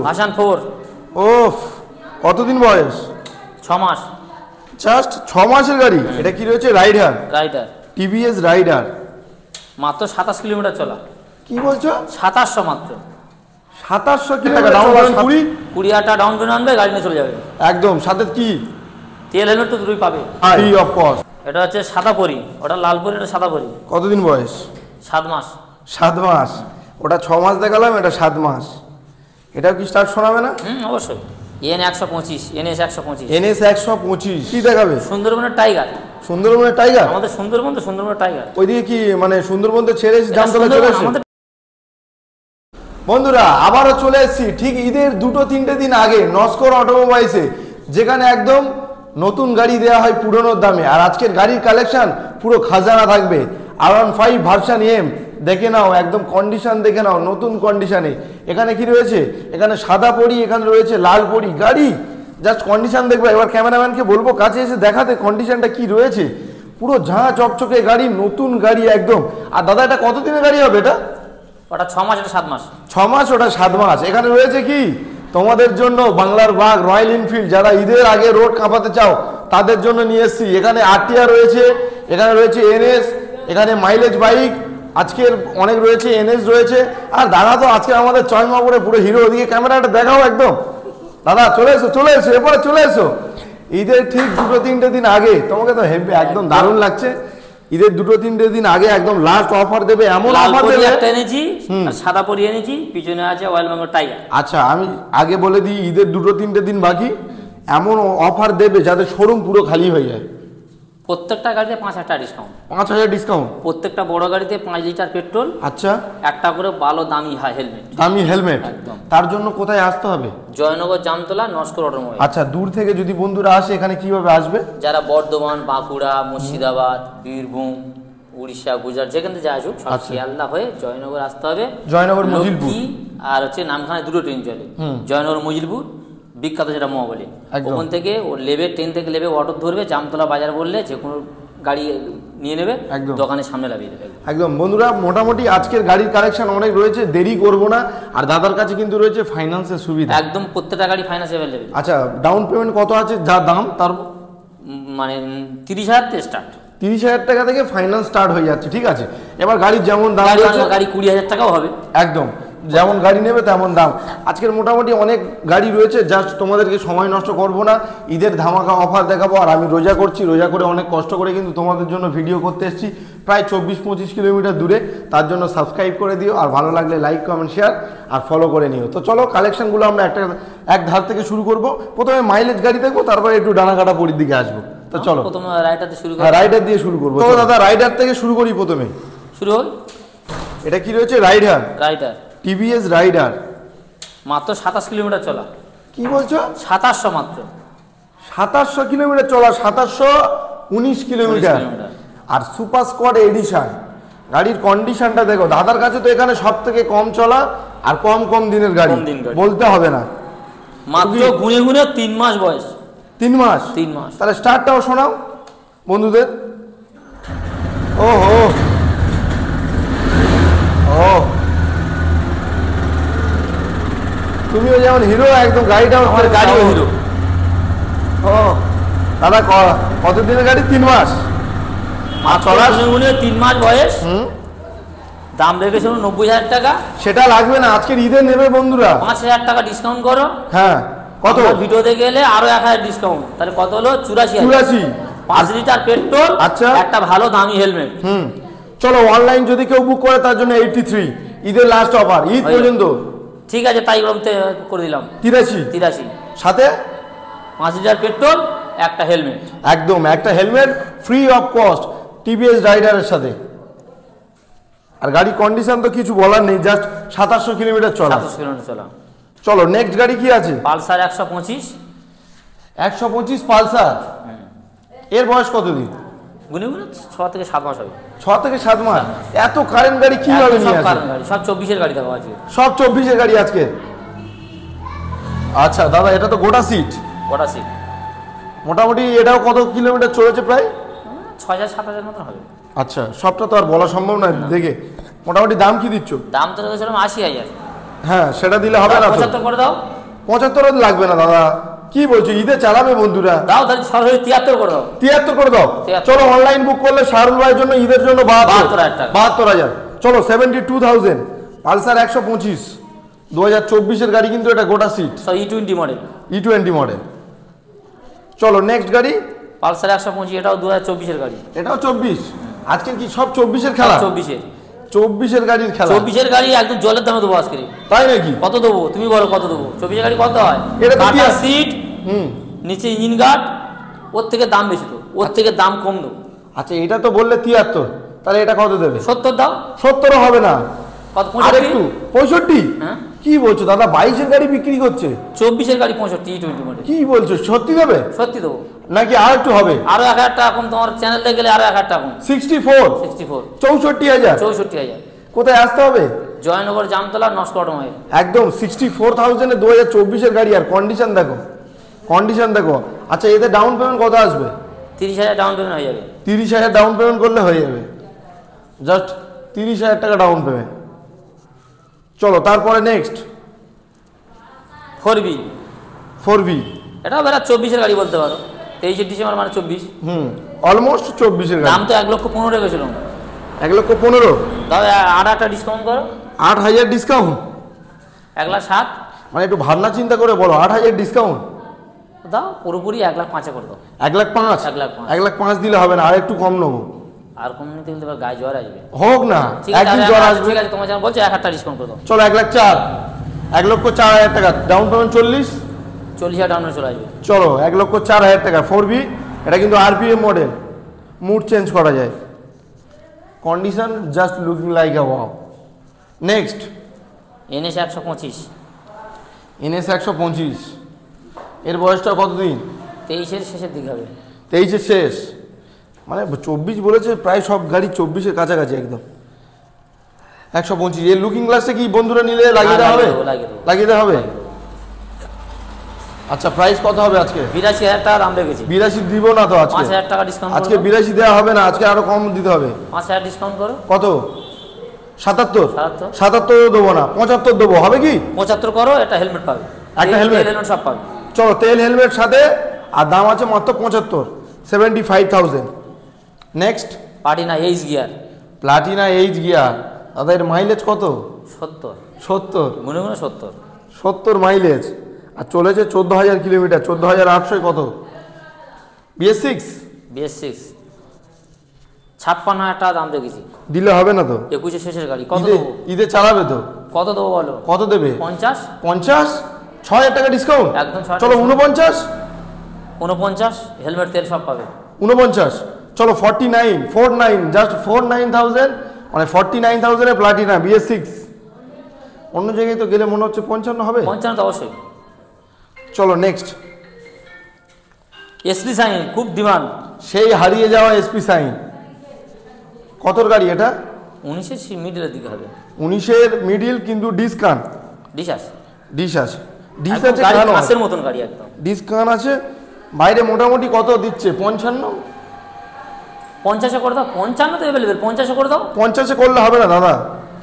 Version 4। ওফ, কতদিন বয়স? 6 মাস। Just 6 মাসের গাড়ি। এটা কি রয়েছে? Raider TVS Raider. মাত্র 27 কিলোমিটার চলা। কি বলছো? 2700 মাত্র। 2700 কিলোমিটার ডাউন পেমেন্ট 20,000 টাকা ডাউন পেমেন্ট আনবে, গাড়ি নিয়ে চলে যাবে একদম। সাথে কি তেল হেলমেট তো দুটোই পাবে ফ্রি অফ কস্ট। এটা হচ্ছে সাদা পরি, ওটা লাল পরি, এটা সাদা পরি। কতদিন বয়স? 7 মাস। 7 মাস। ওটা 6 মাস দেখালাম, এটা 7 মাস। এটাও কি স্টার্ট শোনাবে না? অবশ্যই। NS 125। NS 125 কি দেখাবে? সুন্দরবনের টাইগার। সুন্দরবনের টাইগার? আমাদের সুন্দরবন তো, সুন্দরবনের টাইগার। ওইদিকে কি মানে সুন্দরবন তো ছেড়ে জামতলা চলে এসেছে। বন্ধুরা আবারও চলে এসেছি ঠিক ঈদের 2-3 দিন আগে নস্কর অটোমোবাইলসে, যেখানে একদম নতুন গাড়ি দেওয়া হয় পুরনোর দামে। আর আজকের গাড়ির কালেকশন পুরো খাজানা থাকবে। R15 ভার্সন M দেখে নাও, একদম কন্ডিশন দেখে নাও, নতুন কন্ডিশনে। এখানে কি রয়েছে? এখানে সাদা পরি, এখানে রয়েছে লাল পরি। গাড়ি জাস্ট কন্ডিশন দেখবে। এবার ক্যামেরাম্যানকে বলবো কাছে এসে দেখাতে কন্ডিশনটা কি রয়েছে। পুরো ঝাঁ চকচকে গাড়ি, নতুন গাড়ি একদম। আর দাদা এটা কতদিনের গাড়ি হবে? এটা ওটা 6 মাস, এটা 7 মাস। 6 মাস, ওটা 7 মাস। এখানে রয়েছে কি তোমাদের জন্য বাংলার বাঘ রয়্যাল এনফিল্ড, যারা ঈদের আগে রোড কাঁপাতে চাও তাদের জন্য নিয়ে এসেছি। এখানে RTR রয়েছে, এখানে রয়েছে NS, এখানে মাইলেজ বাইক আজকের অনেক রয়েছে, NS রয়েছে। আর দাদা তো আজকে আমাদের চয়মাপুরে পুরো হিরো। ওদিকে ক্যামেরাটা দেখাও একদম। দাদা চলে এসো, চলে এসো, এরপরে চলে এসো। ঈদের ঠিক 2-3 দিন আগে তোমাকে তো হেভি একদম দারুণ লাগছে। ঈদের 2-3 দিন আগে একদম লাস্ট অফার দেবে, এমন অফার দেবে। একটা এনেছি আর সাদা পরি এনেছি, পিছনে আছে রয়্যাল বেঙ্গল টাইগার। আচ্ছা আমি আগে বলে দিই, ঈদের 2-3 দিন বাকি, এমন অফার দেবে যাতে শোরুম পুরো খালি হয়ে যায়। প্রত্যেকটা গাড়িতে 5,000 টাকা ডিসকাউন্ট। 5,000 ডিসকাউন্ট? প্রত্যেকটা বড় গাড়িতে 5 লিটার পেট্রোল। আচ্ছা, একটা করে ভালো দামি হেলমেট। দামি হেলমেট একদম। তার জন্য কোথায় আসতে হবে? জয়নগর, জামতলা, নস্কর অটোমোবাইল। আচ্ছা, দূর থেকে যদি বন্ধুরা আসে এখানে কিভাবে আসবে? যারা বর্ধমান, বাঁকুড়া, মুর্শিদাবাদ, বীরভূম, উড়িষ্যা, গুজরাট যেখান থেকে আসুক, সব শিয়ালদা হয়ে জয়নগর আসতে হবে। জয়নগর মজিলপুর আর হচ্ছে নামখানা দুটো ট্রেন চলে, জয়নগর মজিলপুর বিখ্যাত যেটা মহাবলী। ওখান থেকে ও লেবে, ট্রেন থেকে লেবে অটো ধরবে, জামতলা বাজার বললে যে কোনো গাড়ি নিয়ে নেবে, দোকানের সামনে লাগিয়ে দেবে। একদম বন্ধুরা, মোটামুটি আজকের গাড়ির কালেকশন অনেক রয়েছে, দেরি করব না। আর দাদার কাছে কিন্তু রয়েছে ফাইন্যান্সের সুবিধা। একদম প্রত্যেকটা গাড়ি ফাইন্যান্স অ্যাভেলেবেল। আচ্ছা, ডাউন পেমেন্ট কত আছে যা দাম তার? মানে 30,000 থেকে স্টার্ট। 30,000 টাকা থেকে ফাইন্যান্স স্টার্ট হয়ে যাচ্ছে। ঠিক আছে, এবার গাড়ির যেমন দাম, গাড়ি 20,000 টাকাও হবে। একদম, যেমন গাড়ি নেবে তেমন দাম। আজকের মোটামুটি অনেক গাড়ি রয়েছে, জাস্ট তোমাদেরকে সময় নষ্ট করব না, ঈদের ধামাকা অফার দেখাবো। আর আমি রোজা করছি, রোজা করে অনেক কষ্ট করে কিন্তু তোমাদের জন্য ভিডিও করতে এসেছি, প্রায় 24-25 কিলোমিটার দূরে। তার জন্য সাবস্ক্রাইব করে দিও, আর ভালো লাগলে লাইক, কমেন্ট, শেয়ার আর ফলো করে নিও। তো চলো কালেকশনগুলো আমরা এক ধার থেকে শুরু করব। প্রথমে মাইলেজ গাড়ি দেখবো, তারপরে একটু ডানাকাটা পরির দিকে আসবো। তো চলো প্রথমে রাইডার দিয়ে শুরু করি। রাইডার দিয়ে শুরু করবো। তো দাদা রাইডার থেকে শুরু করি প্রথমে। শুরু হোক। এটা কি রয়েছে? Raider TVS Raider. মাত্র 27 কিলোমিটার চলা। কি বলছো? 2700 মাত্র। 2700 কিলোমিটার চলা, 2719 কিলোমিটার। আর সুপার স্কোয়াড এডিশন। গাড়ির কন্ডিশনটা দেখো। দাদার কাছে তো এখানে সব থেকে কম চলা আর কম দিনের গাড়ি, বলতে হবে না। মাত্র গুনে গুনে 3 মাস বয়স। 3 মাস? 3 মাস। তাহলে স্টার্টটাও শোনাও বন্ধুদের। ওহো, ও তুমিও যেমন হিরো, একদম গাড়িটাও আমার গাড়িও হিরো। ও দাদা কতদিনের গাড়ি? 3 মাস। চলা 3 মাস বয়স। দাম রেখেছিল 90,000 টাকা। সেটা লাগবে না, আজকের ঈদে নেবে বন্ধুরা। 5,000 টাকা ডিসকাউন্ট করো। হ্যাঁ, কত? ভিডিওতে গেলে আরো 1,000 ডিসকাউন্ট, তাহলে কত হলো? 84। 5 লিটার পেট্রোল, আচ্ছা, একটা ভালো দামি হেলমেট। চলো অনলাইন যদি কেউ বুক করে তার জন্য 83, ঈদের লাস্ট অফার, ঈদ পর্যন্ত। ঠিক আছে, তাই করে দিলাম 83। সাথে 5 লিটার পেট্রোল, একটা হেলমেট। একদম, একটা helmet free of cost TVS রাইডারের সাথে। আর গাড়ির কন্ডিশন তো কিছু বলার নেই, জাস্ট 2700 কিলোমিটার চলা। চলো নেক্সট গাড়ি কি আছে? পালসার 125। 125 পালসার। এর বয়স কতদিন? গুনে গুনে 6 থেকে 7 মাস হবে। 6 থেকে 7 মাস? এত কারেন্ট গাড়ি কিভাবে নিয়ে আসে? সব 24-এর গাড়ি দেওয়া আছে। সব 24-এর গাড়ি আজকে? আচ্ছা দাদা, এটা তো গোটা সিট। মোটামুটি এটাও কত কিলোমিটার চলেছে? প্রায় 6,000-7,000 মতো হবে। আচ্ছা, সবটা তো আর বলা সম্ভব নয় দেখে। মোটামুটি দাম কি দিচ্ছ? দাম তো রেখেছিলাম 80,000। হ্যাঁ সেটা দিলে হবে না তো। 75 করে দাও। 75 লাগবে না দাদা, কি বলছো, ঈদে চালাবে বন্ধুরা। দাও তাহলে সরাসরি 73 করে দাও। 73 করে দাও। চলো অনলাইন বুক করলে শাহরুল ভাইয়ের জন্য ঈদের জন্য 72,000। চলো 72,000 পালসার 125 2024 গাড়ি, কিন্তু এটা গোটা seat, E20 model. E20 model. চলো নেক্সট গাড়ি পালসার 125, এটাও 2024 গাড়ি। এটাও 24। আজকে কি সব 24 খেলা? 24 গাড়ির খেলা। 24 গাড়ি একদম জলের দামে দেবো আজকে। তাই নাকি? কত দেবো তুমি বলো, কত দেবো? 24 গাড়ি কত হয়? এটা কাটা সিট, নিচে ইঞ্জিন গার্ড, ওর থেকে দাম বেশি তো, ওর থেকে দাম কম দেবো। আচ্ছা এটা তো বললে 73, তাহলে এটা কত দেবে? 70 দাও। 70 হবে না, কত? আর একটু 65। হ্যাঁ কি বলছো দাদা, 22 গাড়ি বিক্রি করছে, 24 গাড়ি 65 E20 মডেল। কি বলছো, সত্যি দেবে? সত্যি দেবো। নাকি আর একটু হবে? আরো 1000 টাকা কম, তোমার চ্যানেলে গেলে আরো 1000 টাকা কম। 64 64,000। 64,000। কোথায় আসতে হবে? জয়নগর, জামতলা, নস্কর মাইল। একদম 64,000 এ 2024 গাড়ি, আর কন্ডিশন দেখো, কন্ডিশন দেখো। আচ্ছা এতে ডাউন পেমেন্ট কত আসবে? 30,000 ডাউন পেমেন্ট হয়ে যাবে। 30,000 ডাউন পেমেন্ট করলে হয়ে যাবে, জাস্ট 30,000 টাকা ডাউন পেমেন্ট। চলো তারপরে নেক্সট 4B। 4B এটাও বেড়া 24 গাড়ি বলতে পারো। 23 ডিসেম্বর মানে 24। অলমোস্ট 24 গাড়ি। দাম তো 1,15,000 রেখেছিলাম। 1,15,000। দাও 8,000 ডিসকাউন্ট করো। 8,000 ডিসকাউন্ট? 1,07,000। মানে একটু ভাবনা চিন্তা করে বলো, 8,000 ডিসকাউন্ট দাও, পুরোপুরি 1,05,000 করে দাও। 1,05,000? 1,05,000 দিলে হবে না, আর একটু কম নেবো। আর কম নিতে গেলে গায়ে জ্বর আসবে। হোক না, একদিন জ্বর আসবে। ঠিক আছে, তোমার যেমন বলছো 1,000 ডিসকাউন্ট করে দাও। চলো 1,04,000, 1,04,000 টাকা ডাউন পেমেন্ট। 40,000 ডাউন চলে আসবে। চলো 1,04,000 টাকা 4B। এটা কিন্তু RPM মডেল, মুড চেঞ্জ করা যায়, কন্ডিশন জাস্ট লুকিং লাইক আ ওয়াও। Next NS 125। NS 125, এর বয়সটা কতদিন? 23-এর শেষের দিকে হবে। 23-এর শেষ, মানে 24 বলেছে, প্রায় সব গাড়ি 24-এর কাছাকাছি একদম। 125, এর লুকিং গ্লাসটা কি বন্ধুরা নিলে লাগিয়ে দেওয়া হবে? লাগিয়ে দেওয়া হবে। আচ্ছা প্রাইস কত হবে আজকে? 82,000 টাকা দাম রেখেছি। 82 দিব না তো আজকে? 5,000 টাকা ডিসকাউন্ট। আজকে 82 দেওয়া হবে না, আজকে আরো কম দিতে হবে। 5,000 ডিসকাউন্ট করো। কত? 77? 77 দেবো না, 75 দেবো, হবে কি? 75 করো, এটা হেলমেট পাবে, একটা হেলমেট সব পাবে। চলো তেল হেলমেট সাথে, আর দাম আছে মাত্র 75, 75,000। Next Platina H gear. Platina H gear, দাদা এর মাইলেজ কত? 70 মনে 70 মাইলেজ, আর চলেছে 14,000 কিলোমিটার, 14,800 কত? BS6 56,000 টাকা দাম রেখেছি। দিলে হবে না তো? 21-এর শেষের গাড়ি। কত দেবো? ঈদে চালাবে তো? কত দেবো বলো? কত দেবে? 50। 6,000 টাকা ডিসকাউন্ট একদম। চলো 49 হেলমেট তেল সব পাবে। 49 চলো 49 জাস্ট 49,000, মানে 49,000 এ প্লাটিনা BS6। অন্য জায়গায় তো গেলে মনে হচ্ছে 55 হবে। 55 তো অবশ্যই। চলো নেক্সট SP সাইন, খুব ডিমান্ড, সেই হারিয়ে যাওয়া SP সাইন। কতর গাড়ি এটা? 19-এর মিডলের দিকে হবে। 19-এর মিডিল, কিন্তু ডিসকান ডিশ আছে কেন? কাছের মতন গাড়ি একদম। ডিসকান আছে, বাইরে মোটামুটি কত দিচ্ছে? 55? 50-এ করে দাও। 55 তো अवेलेबल, 50-এ করে দাও। 50-এ করলে হবে না দাদা,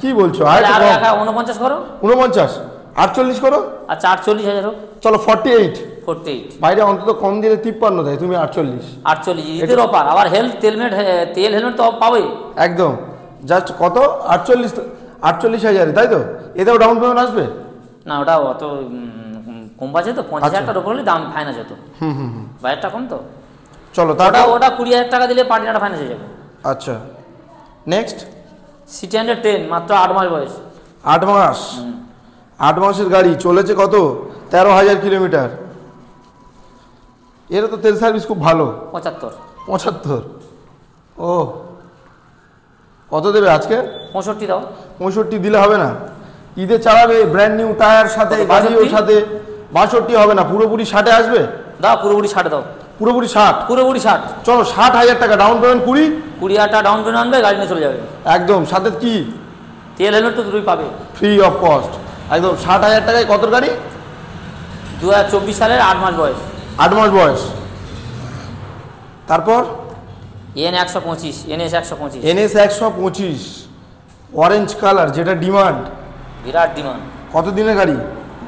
কি বলছো? আর 49 করো। 49, 48 করো। আচ্ছা 48,000 হোক। চলো 48। 48 বাইরে অন্তত কম দিলে 53 দেয়, তুমি 48। ঈদের অফার, আবার তেল হেলমেট তো পাবে একদম। জাস্ট কত? 48,000, তাই তো? এতেও ডাউন পেমেন্ট আসবে না? ওটা অত কম বাজে তো, 50,000 টাকার উপর হলে দাম ফাইনান্স হতো। বাজারটা কম তো। চলো ওটা 20,000 টাকা দিলে প্লাটিনাটা ফাইনান্স হয়ে যাবে। আচ্ছা নেক্সট সিটি 110, মাত্র 8 মাস বয়স। 8 মাস? 8 মাসের গাড়ি, চলেছে কত? 13,000 কিলোমিটার। এর তো তেল সার্ভিস খুব ভালো। 75। ও কত দেবে আজকে? 65 দাও। 65 দিলে হবে না, ঈদে চালাবে, ব্র্যান্ড নিউ টায়ার সাথে, গাড়িও সাথে। 62 হবে না, পুরোপুরি 60-এ আসবে? দাও পুরোপুরি 60 দাও। পুরোপুরি 60? চলো 60,000 টাকা ডাউন পেমেন্ট। 20,000 টাকা ডাউন পেমেন্ট আনবে, গাড়ি নিয়ে চলে যাবে একদম। সাথে কি? তেল হেলমেট তো দুটোই পাবে ফ্রি অফ কস্ট একদম। 60,000 টাকায় কত গাড়ি? 2024 সালের 8 মাস বয়স। 8 মাস বয়স। তারপর NS 125 অরেঞ্জ কালার, যেটা ডিমান্ড, বিরাট ডিমান্ড। কত দিনের গাড়ি?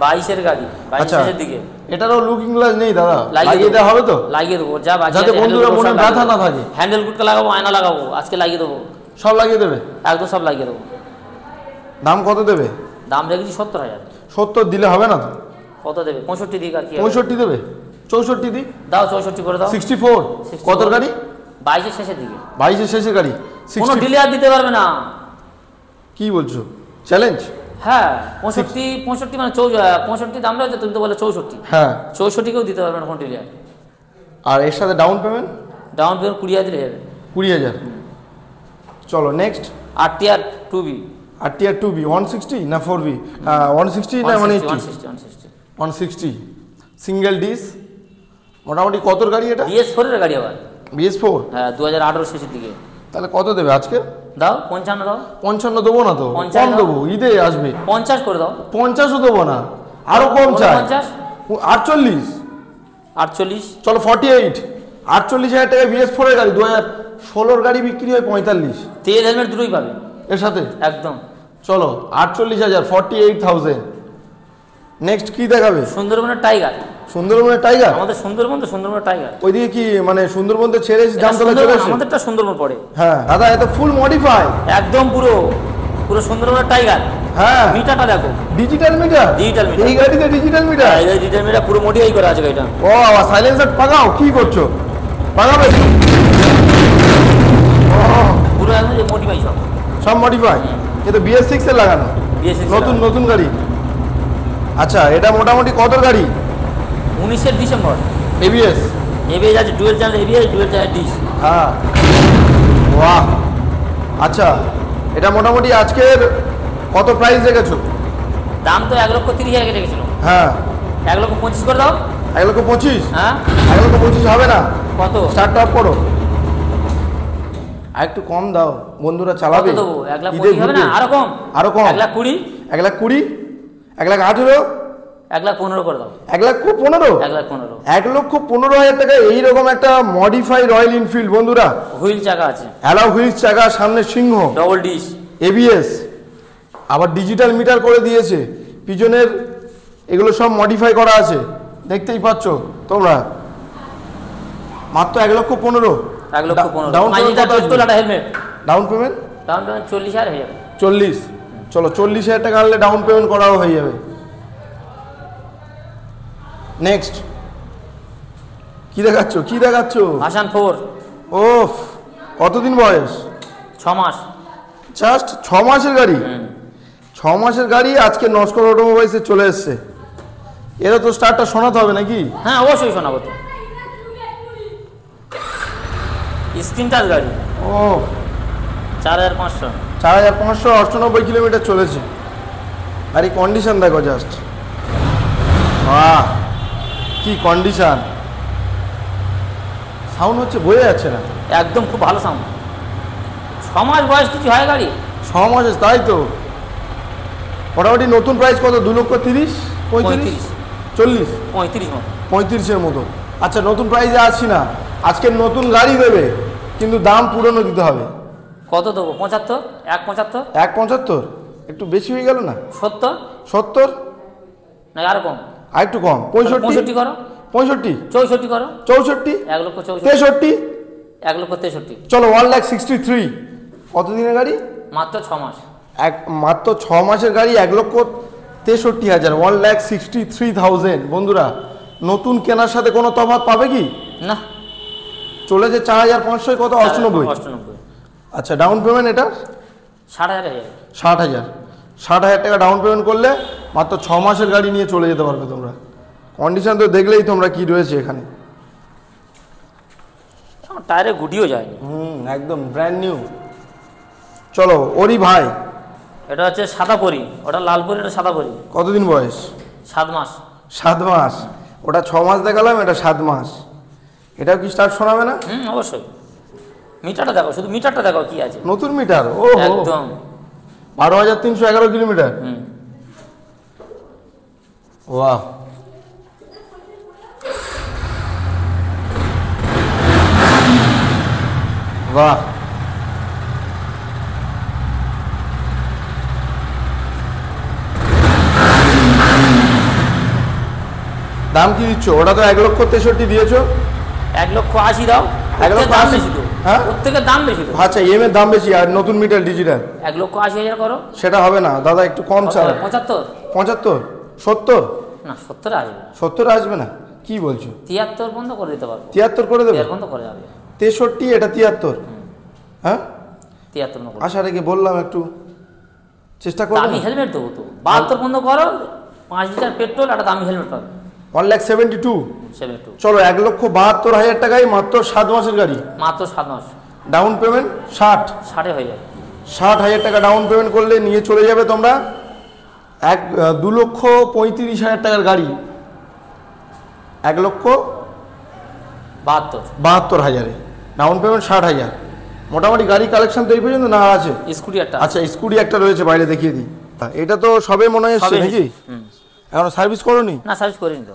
22-এর গাড়ি, 22-এর দিকে। এটারও লুকিং গ্লাস নেই দাদা? লাগিয়ে দেওয়া হবে তো? লাগিয়ে দেবো, যা বাকি যাতে বন্ধুরা মনে ব্যথা না থাকে। হ্যান্ডেল গুটকা লাগাবো, আয়না লাগাবো, আজকে লাগিয়ে দেবো। সব লাগিয়ে দেবে? একদম সব লাগিয়ে দেবো। দাম কত দেবে? দাম রেখেছি 70,000। 70 দিলে হবে না তো? কত দেবে? 65 দিক আর কি। 65 দেবে? 64 দিই দাও, 64 করে দাও। 64 কত গাড়ি? 22-এর শেষের দিকে। 22-এর শেষের গাড়ি। কোনো ডিলে আর দিতে পারবে না। কি বলছো? চ্যালেঞ্জ? হ্যাঁ, 65 মানে 65 দাম রয়েছে, তুমি তো বলে 64। হ্যাঁ, 64 কেউ দিতে পারবে না কোনো ডিলে। আর এর সাথে ডাউন পেমেন্ট? ডাউন পেমেন্ট 20,000 দিলে হবে। 20,000। চলো next. RTR 2B। RTR 2B 160 না 4B? 160 না 180? 160 সিঙ্গেল ডিস। মোটামুটি কতর গাড়ি এটা? BS4 এর গাড়ি আবার। BS4? হ্যাঁ, 2018 শেষের দিকে। তাহলে কত দেবে আজকে? দাও 55 দাও। 55 দেবো না তো, কম দেবো, ঈদে আসবে। 50 করে দাও। 50ও দেবো না, আরো কম চাই। 50? 48? 48? চলো 48। 48,000 টাকায় BS4 এর গাড়ি, 2016 গাড়ি বিক্রি হয় 45। তেল হেলমেট দুটোই পাবে এর সাথে একদম। চলো 48,000, 48,000। নেক্সট কি দেখাবে? সুন্দরবনের টাইগার। সুন্দরবনের টাইগার? আমাদের সুন্দরবন তো, সুন্দরবনের টাইগার। ওইদিকে কি মানে সুন্দরবন তো ছেড়ে জামতলা চলে আসে? আমাদেরটা সুন্দরবন পড়ে। হ্যাঁ দাদা, এটা ফুল মডিফাই একদম পুরো সুন্দরবনের টাইগার। হ্যাঁ, মিটারটা দেখো, ডিজিটাল মিটার। Digital meter. এই গাড়িতে ডিজিটাল মিটার? এই ডিজিটাল মিটার পুরো মডিফাই করা আছে গাড়িটা। ও বাবা, সাইলেন্সার পাকাও। কি করছো? পাকাবে? পুরো একদম মডিফাই, সব মডিফাই। কিন্তু BS6 এর লাগানো, নতুন গাড়ি। আচ্ছা, এটা মোটামুটি কত গাড়ি? 19-এর ডিসেম্বর। ABS আছে, dual channel ABS, dual channel disc. হ্যাঁ, বাহ। আচ্ছা, এটা মোটামুটি আজকের কত প্রাইস রেখেছো? দাম তো 1,30,000 রেখেছিল। হ্যাঁ, 1,25,000 করে দাও। 1,25,000? হ্যাঁ, 1,25,000 হবে না। কত? স্টার্ট আপ করো, আর একটু কম দাও, বন্ধুরা চালাবে। কত দেবো? 1,25,000 হবে না? আরো কম। 1,20,000। 1,20,000? 1,18,000? 1,15,000 করে দাও। 1,15,000? 1,15,000। 1,15,000 টাকা এইরকম একটা মডিফাই রয়্যাল এনফিল্ড বন্ধুরা। হুইল চাকা আছে, অ্যালাউ হুইলস চাকা, সামনে সিংহ, ডবল ডিস, ABS, আবার ডিজিটাল মিটার করে দিয়েছে পিছনের। এগুলো সব মডিফাই করা আছে, দেখতেই পাচ্ছ তোমরা। মাত্র 1,15,000। 1,15,000। Down payment? Helmet down payment? Down payment 40,000 হয়ে যাবে। 40? চলো 40,000 টাকা আনলে ডাউন পেমেন্ট করাও হয়ে যাবে। নেক্সট কি দেখাচ্ছ? ভার্সন 4। ওফ, কতদিন বয়স? 6 মাস। জাস্ট 6 মাসের গাড়ি? 6 মাসের গাড়ি আজকে নস্কর অটোমোবাইলসে চলে এসছে। এরা তো স্টার্টটা শোনাতে হবে নাকি? হ্যাঁ, অবশ্যই শোনাবো তো। স্ক্রিন টাচ গাড়ি। ও, 4,500। 4,598 কিলোমিটার চলেছে। আর এই কন্ডিশন দেখো জাস্ট, বাহ কি কন্ডিশন। সাউন্ড হচ্ছে, বোঝা যাচ্ছে না একদম, খুব ভালো সাউন্ড। 6 মাস বয়স, কিছু হয় গাড়ি? 6 মাসে, তাই তো। মোটামুটি নতুন প্রাইস কত? 2,30,000, 35, 40, 35 মতো। 35-এর মতো। আচ্ছা, নতুন প্রাইসে আসছি না, আজকে নতুন গাড়ি দেবে কিন্তু দাম পুরনো দিতে হবে। কত দেবো? 75? 1,75? 1,75? একটু বেশি হয়ে গেল না? 70? 70? না আরো কম? আর একটু কম, 65 করো। 65? 64 করো। 64? 1,64,000। 63? 1,63,000। চলো 1,63,000। কত দিনের গাড়ি? মাত্র 6 মাস। মাত্র 6 মাসের গাড়ি, 1,63,000, 1,63,000। বন্ধুরা, নতুন কেনার সাথে কোনো তফাৎ পাবে কি? না, চলেছে 4,500। কত? 98। আচ্ছা, ডাউন পেমেন্ট এটা 60,000 হয়ে যাবে। 60,000। 60,000 টাকা ডাউন পেমেন্ট করলে মাত্র 6 মাসের গাড়ি নিয়ে চলে যেতে পারবে তোমরা। কন্ডিশন তো দেখলেই তোমরা কি রয়েছে এখানে। টায়ারে গুটিও যায়নি। একদম ব্র্যান্ড নিউ। চলো ওরি ভাই, এটা হচ্ছে সাদা পরি, ওটা লাল পরি, এটা সাদা পরি। কতদিন বয়স? 7 মাস। 7 মাস? ওটা 6 মাস দেখালাম, এটা 7 মাস। এটাও কি স্টার্ট শোনাবে না? অবশ্যই। মিটারটা দেখো, শুধু মিটারটা দেখো কি আছে। নতুন মিটার? ও একদম। 12,311 কিলোমিটার। বাহ, বাহ। দাম কি দিচ্ছ? ওটা তো 1,63,000 দিয়েছো। 1,80,000 দাও। 1,80,000 বেশি তো, হ্যাঁ প্রত্যেকের দাম বেশি তো। আচ্ছা এর দাম বেশি আর নতুন মিটার ডিজিটাল 1,80,000 করো। সেটা হবে না দাদা, একটু কম চাও। 75? 75? 70? না 70 আসবে না। 70 আসবে না? কি বলছো? 73 বন্ধ করে দিতে পারবো। 73 করে দেবে? 73 বন্ধ করে যাবে। 63 এটা 73, হ্যাঁ 73 বন্ধ করে। আশা রেখে বললাম একটু চেষ্টা করো। দামি হেলমেট দেবো তো। 72 বন্ধ করো, 5 লিটার পেট্রোল, একটা দামি হেলমেট পাবে। 1,72,000। 72 চলো 1,72,000 টাকায় মাত্র 7 মাসের গাড়ি, মাত্র 7 মাস। ডাউন পেমেন্ট 60 হয়ে যাবে। 60,000 টাকা ডাউন পেমেন্ট করলে নিয়ে চলে যাবে তোমরা 2,35,000 টাকার গাড়ি 1,72,000 ডাউন পেমেন্ট 60,000। মোটামুটি গাড়ি কালেকশন তো এই পর্যন্ত না আছে? স্কুটি একটা। আচ্ছা স্কুটি একটা রয়েছে বাইরে, দেখিয়ে দিই। এটা তো সবে মনে হয় এসছে নাকি? এখনো সার্ভিস করোনি? না সার্ভিস করিনি তো।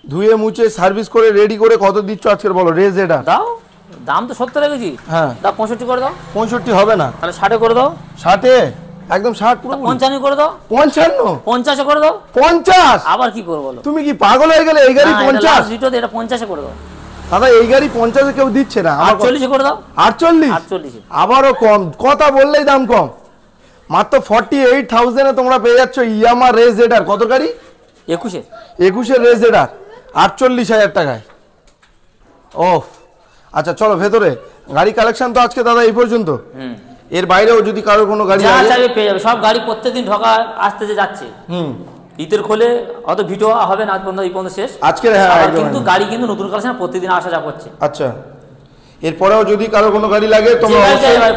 ধুয়ে মুছে সার্ভিস করে রেডি করে কত দিচ্ছ আজকের বলো? রেজ এটা দাও, দাম তো 70 রেখেছি। হ্যাঁ দাও 65 করে দাও। 65 হবে না, তাহলে 60 করে দাও। 60-এ একদম 60 পুরো 55 করে দাও। 55? 50 করে দাও। 50? আবার কি করবো বলো? তুমি কি পাগল হয়ে গেলে? এই গাড়ি 50? এটা 50 করে দাও। দাদা এই গাড়ি 50-এ কেউ দিচ্ছে না। 48 করে দাও। 48? আবারও কম, কথা বললেই দাম কম। মাত্র 48,000-এ তোমরা পেয়ে যাচ্ছ ইয়ামা রেজ এটার কত গাড়ি? 21-এর রেজ এটার 48,000 টাকায়। ও আচ্ছা চলো ভেতরে। গাড়ি কালেকশন তো আজকে দাদা এই পর্যন্ত। এর বাইরেও যদি কারোর কোনো গাড়ি যা চাইবে পেয়ে যাবে। সব গাড়ি প্রত্যেকদিন ঢোকা আসতে যে যাচ্ছে। ঈদের খোলে অত ভিডিও হবে না পর্যন্ত, এই পর্যন্ত শেষ আজকে। হ্যাঁ কিন্তু গাড়ি কিন্তু নতুন কালেকশন প্রত্যেকদিন আসা যা করছে। আচ্ছা এরপরেও যদি কারো কোনো গাড়ি লাগে তোমরা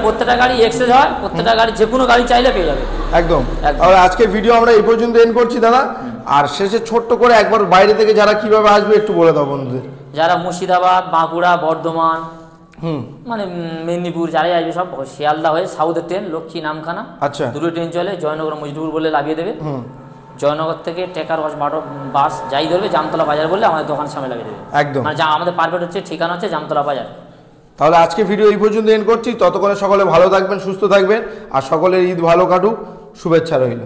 প্রত্যেকটা গাড়ি এক্সচেঞ্জ হয়, প্রত্যেকটা গাড়ি যে কোনো গাড়ি চাইলে পেয়ে যাবে। একদম। তাহলে আজকে ভিডিও আমরা এই পর্যন্ত এন্ড করছি দাদা। আর শেষে ছোট্ট করে একবার বাইরে থেকে যারা কিভাবে আসবে একটু বলে দাও বন্ধুদের। যারা মুর্শিদাবাদ, বাঁকুড়া, বর্ধমান, মানে মেদিনীপুর যারাই আসবে সব শিয়ালদা হয়ে সাউথের ট্রেন লক্ষ্মী নামখানা। আচ্ছা দুটো ট্রেন চলে, জয়নগর মজদুর বলে লাভিয়ে দেবে। জয়নগর থেকে টেকার বাস যাই ধরবে জামতলা বাজার বললে আমাদের দোকান সামনে লাগিয়ে দেবে। একদম মানে যা আমাদের পারফেক্ট হচ্ছে ঠিকানা হচ্ছে জামতলা বাজার। তাহলে আজকে ভিডিও এই পর্যন্ত এন্ড করছি। ততক্ষণে সকলে ভালো থাকবেন, সুস্থ থাকবেন, আর সকলের ঈদ ভালো কাটুক, শুভেচ্ছা রইল।